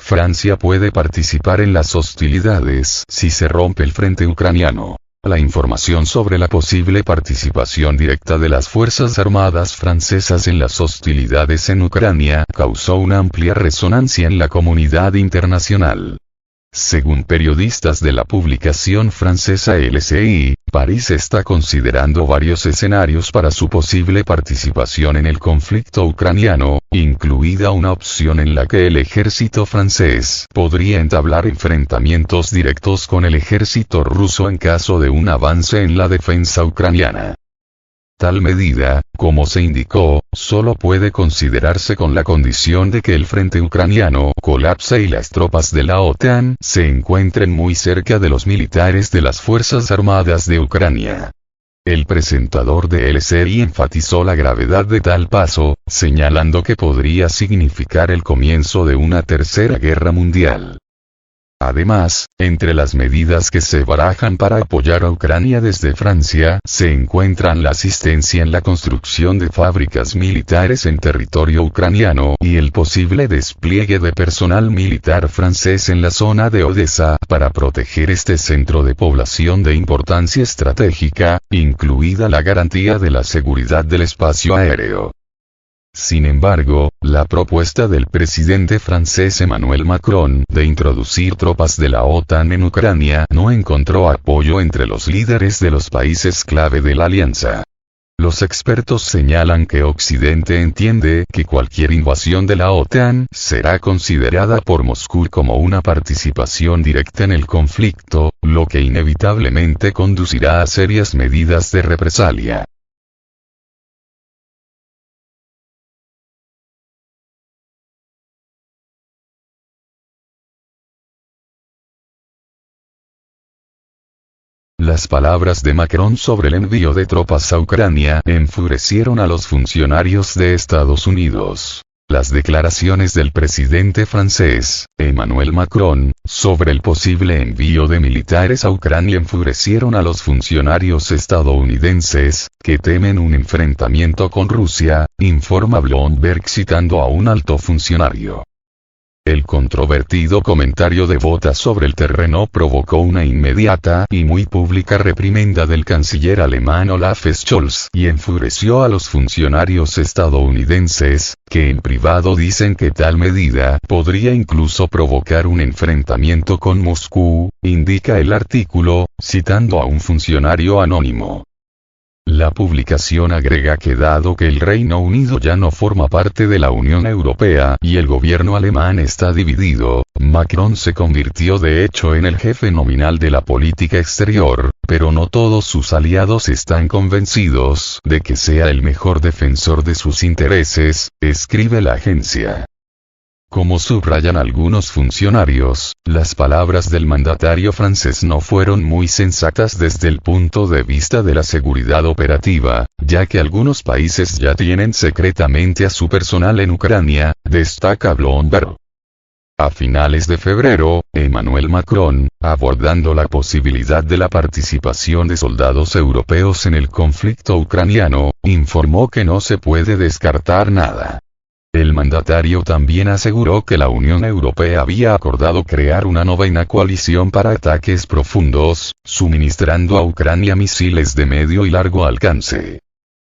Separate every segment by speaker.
Speaker 1: Francia puede participar en las hostilidades si se rompe el frente ucraniano. La información sobre la posible participación directa de las Fuerzas Armadas francesas en las hostilidades en Ucrania causó una amplia resonancia en la comunidad internacional. Según periodistas de la publicación francesa LCI, París está considerando varios escenarios para su posible participación en el conflicto ucraniano, incluida una opción en la que el ejército francés podría entablar enfrentamientos directos con el ejército ruso en caso de un avance en la defensa ucraniana. Tal medida, como se indicó, solo puede considerarse con la condición de que el frente ucraniano colapse y las tropas de la OTAN se encuentren muy cerca de los militares de las Fuerzas Armadas de Ucrania. El presentador de LCI enfatizó la gravedad de tal paso, señalando que podría significar el comienzo de una tercera guerra mundial. Además, entre las medidas que se barajan para apoyar a Ucrania desde Francia, se encuentran la asistencia en la construcción de fábricas militares en territorio ucraniano y el posible despliegue de personal militar francés en la zona de Odessa para proteger este centro de población de importancia estratégica, incluida la garantía de la seguridad del espacio aéreo. Sin embargo, la propuesta del presidente francés Emmanuel Macron de introducir tropas de la OTAN en Ucrania no encontró apoyo entre los líderes de los países clave de la alianza. Los expertos señalan que Occidente entiende que cualquier invasión de la OTAN será considerada por Moscú como una participación directa en el conflicto, lo que inevitablemente conducirá a serias medidas de represalia. Las palabras de Macron sobre el envío de tropas a Ucrania enfurecieron a los funcionarios de Estados Unidos. Las declaraciones del presidente francés, Emmanuel Macron, sobre el posible envío de militares a Ucrania enfurecieron a los funcionarios estadounidenses, que temen un enfrentamiento con Rusia, informa Bloomberg citando a un alto funcionario. El controvertido comentario de Bottas sobre el terreno provocó una inmediata y muy pública reprimenda del canciller alemán Olaf Scholz y enfureció a los funcionarios estadounidenses, que en privado dicen que tal medida podría incluso provocar un enfrentamiento con Moscú, indica el artículo, citando a un funcionario anónimo. La publicación agrega que dado que el Reino Unido ya no forma parte de la Unión Europea y el gobierno alemán está dividido, Macron se convirtió de hecho en el jefe nominal de la política exterior, pero no todos sus aliados están convencidos de que sea el mejor defensor de sus intereses, escribe la agencia. Como subrayan algunos funcionarios, las palabras del mandatario francés no fueron muy sensatas desde el punto de vista de la seguridad operativa, ya que algunos países ya tienen secretamente a su personal en Ucrania, destaca Bloomberg. A finales de febrero, Emmanuel Macron, abordando la posibilidad de la participación de soldados europeos en el conflicto ucraniano, informó que no se puede descartar nada. El mandatario también aseguró que la Unión Europea había acordado crear una novena coalición para ataques profundos, suministrando a Ucrania misiles de medio y largo alcance.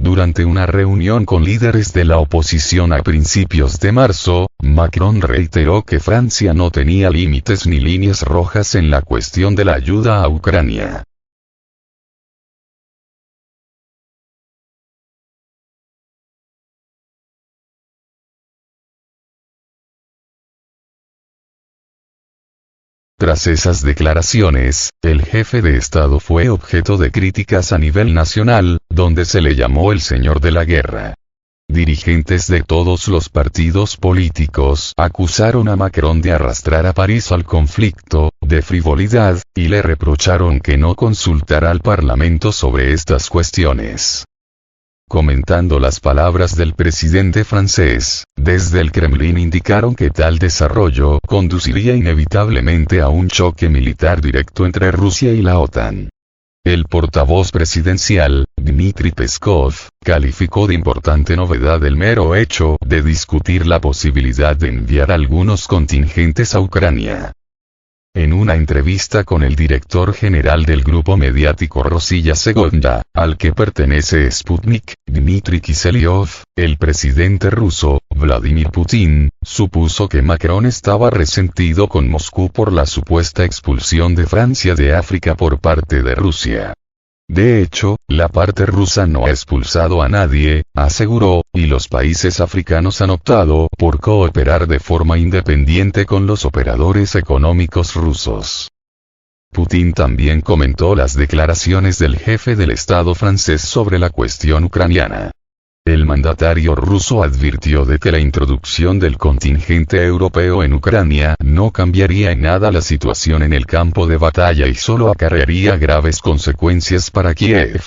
Speaker 1: Durante una reunión con líderes de la oposición a principios de marzo, Macron reiteró que Francia no tenía límites ni líneas rojas en la cuestión de la ayuda a Ucrania. Tras esas declaraciones, el jefe de Estado fue objeto de críticas a nivel nacional, donde se le llamó el señor de la guerra. Dirigentes de todos los partidos políticos acusaron a Macron de arrastrar a París al conflicto, de frivolidad, y le reprocharon que no consultara al Parlamento sobre estas cuestiones. Comentando las palabras del presidente francés, desde el Kremlin indicaron que tal desarrollo conduciría inevitablemente a un choque militar directo entre Rusia y la OTAN. El portavoz presidencial, Dmitry Peskov, calificó de importante novedad el mero hecho de discutir la posibilidad de enviar algunos contingentes a Ucrania. En una entrevista con el director general del grupo mediático Rossiya Segovia, al que pertenece Sputnik, Dmitry Kiselyov, el presidente ruso, Vladimir Putin, supuso que Macron estaba resentido con Moscú por la supuesta expulsión de Francia de África por parte de Rusia. De hecho, la parte rusa no ha expulsado a nadie, aseguró, y los países africanos han optado por cooperar de forma independiente con los operadores económicos rusos. Putin también comentó las declaraciones del jefe del Estado francés sobre la cuestión ucraniana. El mandatario ruso advirtió de que la introducción del contingente europeo en Ucrania no cambiaría en nada la situación en el campo de batalla y solo acarrearía graves consecuencias para Kiev.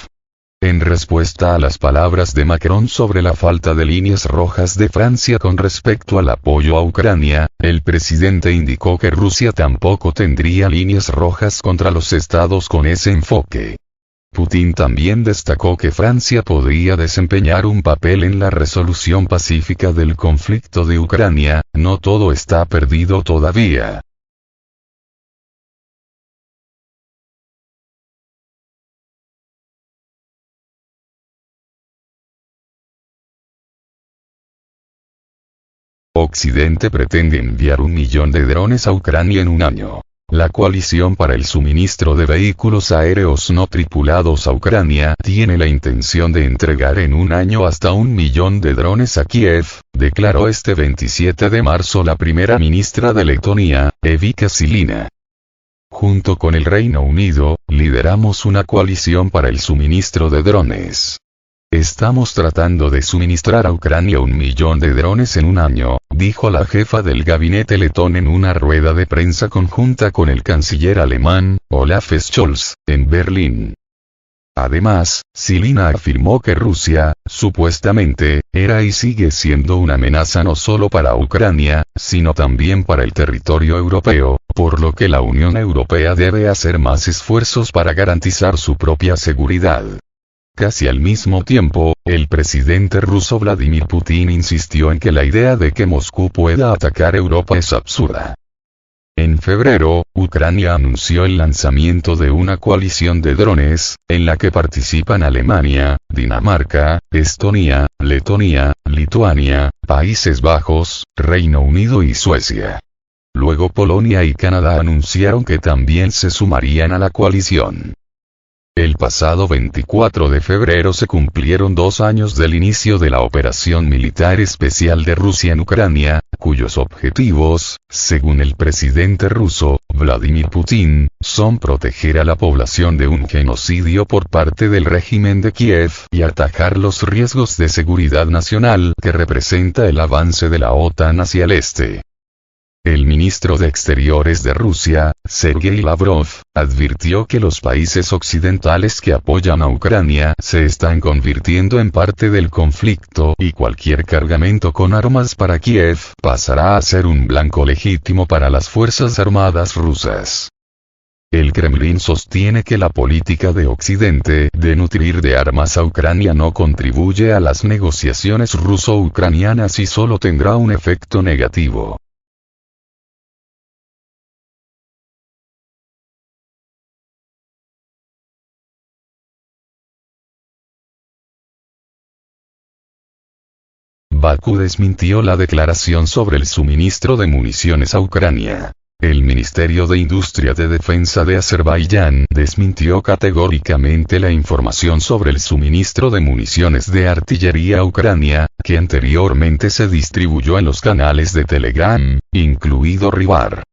Speaker 1: En respuesta a las palabras de Macron sobre la falta de líneas rojas de Francia con respecto al apoyo a Ucrania, el presidente indicó que Rusia tampoco tendría líneas rojas contra los estados con ese enfoque. Putin también destacó que Francia podría desempeñar un papel en la resolución pacífica del conflicto de Ucrania, no todo está perdido todavía. Occidente pretende enviar 1 millón de drones a Ucrania en un año. La coalición para el suministro de vehículos aéreos no tripulados a Ucrania tiene la intención de entregar en un año hasta 1 millón de drones a Kiev, declaró este 27 de marzo la primera ministra de Letonia, Evika Silina. Junto con el Reino Unido, lideramos una coalición para el suministro de drones. Estamos tratando de suministrar a Ucrania 1 millón de drones en un año, dijo la jefa del gabinete letón en una rueda de prensa conjunta con el canciller alemán, Olaf Scholz, en Berlín. Además, Silina afirmó que Rusia, supuestamente, era y sigue siendo una amenaza no solo para Ucrania, sino también para el territorio europeo, por lo que la Unión Europea debe hacer más esfuerzos para garantizar su propia seguridad. Casi al mismo tiempo, el presidente ruso Vladimir Putin insistió en que la idea de que Moscú pueda atacar Europa es absurda. En febrero, Ucrania anunció el lanzamiento de una coalición de drones, en la que participan Alemania, Dinamarca, Estonia, Letonia, Lituania, Países Bajos, Reino Unido y Suecia. Luego Polonia y Canadá anunciaron que también se sumarían a la coalición. El pasado 24 de febrero se cumplieron 2 años del inicio de la operación militar especial de Rusia en Ucrania, cuyos objetivos, según el presidente ruso, Vladimir Putin, son proteger a la población de un genocidio por parte del régimen de Kiev y atajar los riesgos de seguridad nacional que representa el avance de la OTAN hacia el este. El ministro de Exteriores de Rusia, Sergei Lavrov, advirtió que los países occidentales que apoyan a Ucrania se están convirtiendo en parte del conflicto y cualquier cargamento con armas para Kiev pasará a ser un blanco legítimo para las fuerzas armadas rusas. El Kremlin sostiene que la política de Occidente de nutrir de armas a Ucrania no contribuye a las negociaciones ruso-ucranianas y solo tendrá un efecto negativo. Bakú desmintió la declaración sobre el suministro de municiones a Ucrania. El Ministerio de Industria de Defensa de Azerbaiyán desmintió categóricamente la información sobre el suministro de municiones de artillería a Ucrania, que anteriormente se distribuyó en los canales de Telegram, incluido Rivar.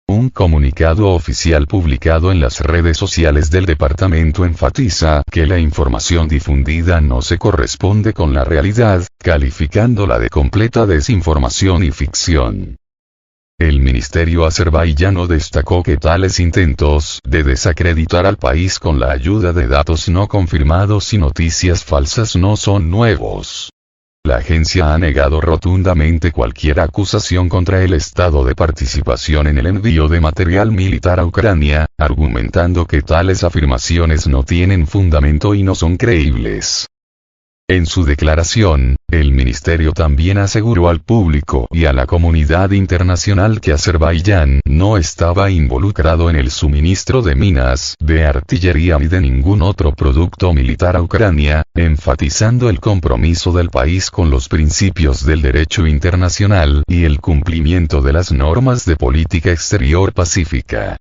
Speaker 1: Un comunicado oficial publicado en las redes sociales del departamento enfatiza que la información difundida no se corresponde con la realidad, calificándola de completa desinformación y ficción. El ministerio azerbaiyano destacó que tales intentos de desacreditar al país con la ayuda de datos no confirmados y noticias falsas no son nuevos. La agencia ha negado rotundamente cualquier acusación contra el Estado de participación en el envío de material militar a Ucrania, argumentando que tales afirmaciones no tienen fundamento y no son creíbles. En su declaración, el ministerio también aseguró al público y a la comunidad internacional que Azerbaiyán no estaba involucrado en el suministro de minas, de artillería ni de ningún otro producto militar a Ucrania, enfatizando el compromiso del país con los principios del derecho internacional y el cumplimiento de las normas de política exterior pacífica.